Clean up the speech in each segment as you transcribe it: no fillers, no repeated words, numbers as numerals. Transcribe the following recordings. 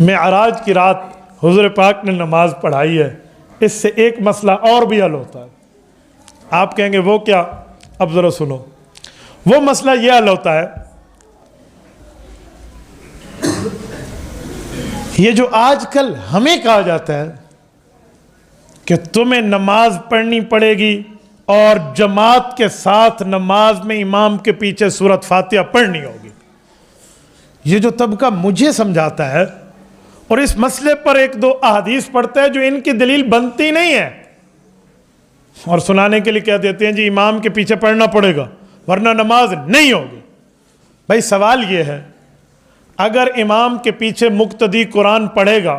मेअराज की रात हुज़ूर पाक ने नमाज पढ़ाई है, इससे एक मसला और भी हल होता है। आप कहेंगे वो क्या? अब ज़रा सुनो, वो मसला ये हल होता है, ये जो आजकल हमें कहा जाता है कि तुम्हें नमाज पढ़नी पड़ेगी और जमात के साथ नमाज में इमाम के पीछे सूरत फातिहा पढ़नी होगी, ये जो तबका मुझे समझाता है और इस मसले पर एक दो अहादीस पढ़ता है जो इनकी दलील बनती नहीं है और सुनाने के लिए कह देते हैं जी इमाम के पीछे पढ़ना पड़ेगा वरना नमाज नहीं होगी। भाई सवाल ये है, अगर इमाम के पीछे मुक्तदी कुरान पढ़ेगा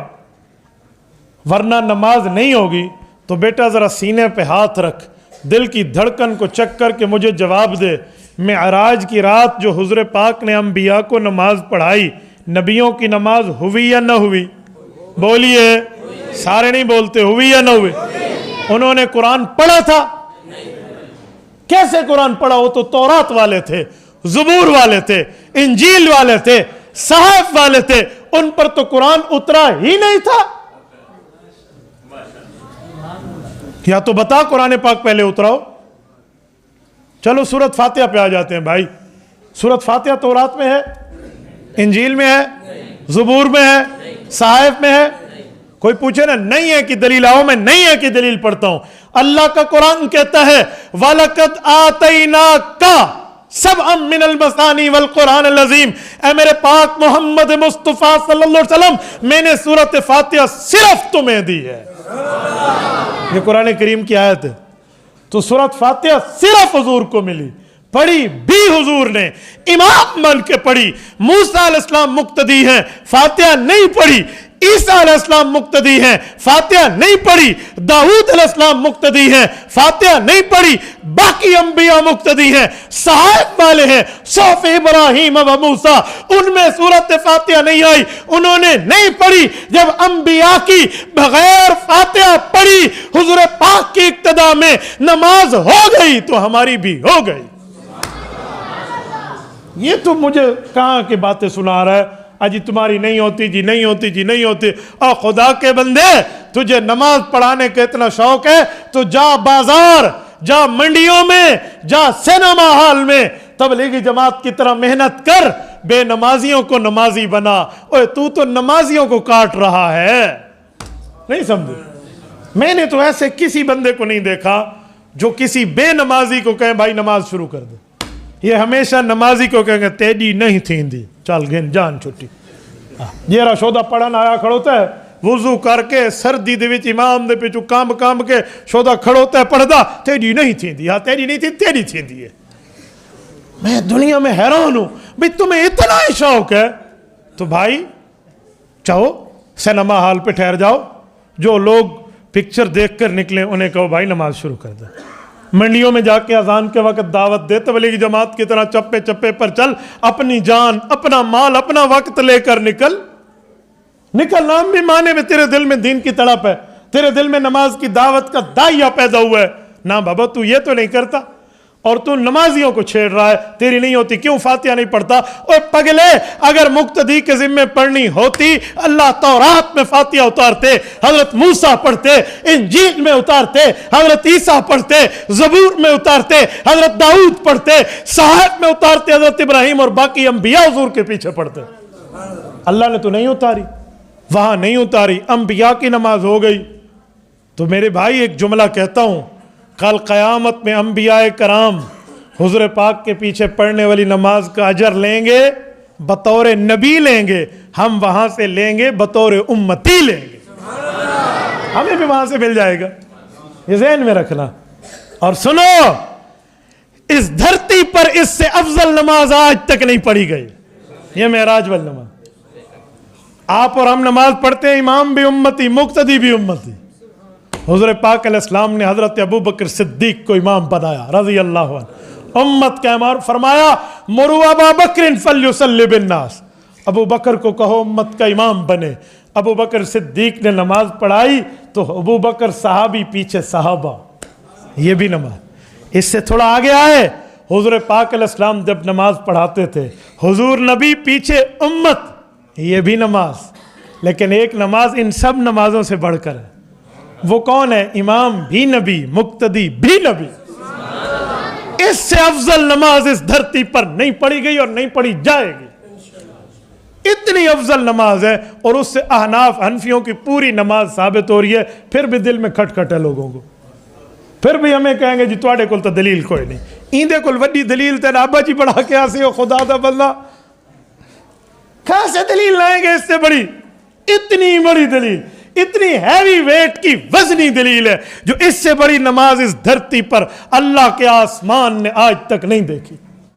वरना नमाज नहीं होगी, तो बेटा ज़रा सीने पे हाथ रख, दिल की धड़कन को चेक करके मुझे जवाब दे, मेअराज की रात जो हुज़ूर पाक ने अंबिया को नमाज पढ़ाई, नबियों की नमाज हुई या न हुई? बोलिए, सारे नहीं बोलते, हुई या न हुई? उन्होंने कुरान पढ़ा था? कैसे कुरान पढ़ा? वो तो तौरात वाले थे, ज़बूर वाले थे, इंजील वाले थे, सहाफ़ वाले थे, उन पर तो कुरान उतरा ही नहीं था। या तो बता कुरान पाक पहले उतराओ। चलो सूरत फातिहा पे आ जाते हैं भाई। सूरत फातिहा तौरात में है, इंजील में है, ज़बूर में है, सहाफ़ में है? कोई पूछे ना नहीं है कि दलील आओ, मैं नहीं है कि दलील पढ़ता हूं। अल्लाह का कुरान कहता है वलकद आतैना का सबअम मिनल मसानी वल कुरान अल अज़ीम, ऐ मेरे पाक मोहम्मद मुस्तफ़ा सल्लल्लाहु अलैहि वसल्लम, मैंने सूरत फातिहा सिर्फ तुम्हें दी है। ये कुरान करीम की आयत है। तो सूरत फातिहा सिर्फ हुजूर को मिली, पढ़ी भी हुजूर ने, इमाम बन के पढ़ी। मूसा अलैहिस्सलाम मुक्तदी हैं, फातिहा नहीं पढ़ी। ईसा अलैहिस्सलाम मुक्तदी हैं, फातिहा नहीं पढ़ी। दाऊद अलैहिस्सलाम मुक्तदी हैं, फातिहा नहीं पढ़ी। बाकी अंबिया मुक्तदी हैं, सहाफ़ वाले हैं, सौफ इब्राहीम व मूसा, उनमें सूरत फातिहा नहीं आई, उन्होंने नहीं पढ़ी। जब अंबिया की बगैर फातिहा पढ़ी हुजूर पाक की इक्तदा में नमाज हो गई तो हमारी भी हो गई। ये तो मुझे कहां की बातें सुना रहा है, अजी तुम्हारी नहीं होती जी, नहीं होती जी, नहीं होती। और खुदा के बंदे, तुझे नमाज पढ़ाने का इतना शौक है तो जा बाजार, जा मंडियों में, जा सिनेमा हॉल में तबलीगी जमात की तरह मेहनत कर, बेनमाजियों को नमाजी बना। ओए तू तो नमाजियों को काट रहा है, नहीं समझे? मैंने तो ऐसे किसी बंदे को नहीं देखा जो किसी बेनमाजी को कहे भाई नमाज शुरू कर दे। ये हमेशा नमाजी को कहेंगे तेरी नहीं थी, चल गेन जान छुट्टी। ये शोदा पढ़न आया खड़ोता है वुजू करके सर्दी दे विच इमाम दे पिछू काम काम के शोदा खड़ोता है पढ़दा, तेरी नहीं थी। हाँ तेरी नहीं थी, तेरी थी है। मैं दुनिया में हैरान हूं भाई, तुम्हें इतना ही शौक है तो भाई चाहो सिनेमा हॉल पे ठहर जाओ, जो लोग पिक्चर देख कर निकले उन्हें कहो भाई नमाज शुरू कर दे। मंडियों में जाके अजान के वक्त दावत दे, तबलीगी जमात की तरह चप्पे चप्पे पर चल, अपनी जान, अपना माल, अपना वक्त लेकर निकल। नाम भी माने में तेरे दिल में दीन की तड़प है, तेरे दिल में नमाज की दावत का दाइया पैदा हुआ है ना बाबा, तू ये तो नहीं करता और तू नमाजियों को छेड़ रहा है। तेरी नहीं होती, क्यों फातिहा नहीं पढ़ता? और पगले, अगर मुक्तदी के जिम्मे पढ़नी होती अल्लाह तौरात में फातिहा उतारते, हजरत मूसा पढ़ते, इंजील में उतारते, हजरत ईसा पढ़ते, ज़बूर में उतारते, हजरत दाऊद पढ़ते, सहाफ़ में उतारते, हजरत इब्राहीम और बाकी अंबिया हुजूर के पीछे पढ़ते। अल्लाह ने तो नहीं उतारी, वहां नहीं उतारी, अंबिया की नमाज हो गई। तो मेरे भाई एक जुमला कहता हूं, कल क़यामत में अंबिया कराम हुज़ूर पाक के पीछे पढ़ने वाली नमाज का अजर लेंगे, बतौर नबी लेंगे, हम वहां से लेंगे बतौर उम्मती लेंगे, हमें भी वहां से मिल जाएगा। ये ज़हन में रखना। और सुनो, इस धरती पर इससे अफजल नमाज आज तक नहीं पढ़ी गई, ये मेराज वाली नमाज। आप और हम नमाज पढ़ते हैं, इमाम भी उम्मती, मुक्तदी भी उम्मती। हुज़ूर पाक अलैहिस्सलाम ने हज़रत अबू बकर सिद्दीक को इमाम बनाया रज़ी अल्लाह अन्हु, उम्मत का इमाम फरमाया, मुरू अबा बकर फल्युसल्लि बिन्नास, अबू बकर को कहो उम्मत का इमाम बने। अबू बकर सिद्दीक ने नमाज पढ़ाई तो अबू बकर सहाबी पीछे सहाबा, ये भी नमाज। इससे थोड़ा आगे आए, हुज़ूर पाक अलैहिस्सलाम जब नमाज पढ़ाते थे, हुज़ूर नबी पीछे उम्मत, ये भी नमाज। लेकिन एक नमाज इन सब नमाजों से बढ़कर है। वो कौन है? इमाम भी नबी, मुक्तदी भी नबी। इससे अफजल नमाज इस धरती पर नहीं पढ़ी गई और नहीं पढ़ी जाएगी। इतनी अफजल नमाज है, और उससे अहनाफ हनफियों की पूरी नमाज साबित हो रही है। फिर भी दिल में खटखट है लोगों को, फिर भी हमें कहेंगे जी तुहाडे कोल तो दलील कोई नहीं। इंदे कोल वड्डी दलील तेरा अब्बा जी बढ़ा के आसे हो, खुदा दा बंदा कैसे दलील लाएंगे इससे बड़ी? इतनी बड़ी दलील, इतनी हैवी वेट की वजनी दलील है जो इससे बड़ी नमाज इस धरती पर अल्लाह के आसमान ने आज तक नहीं देखी।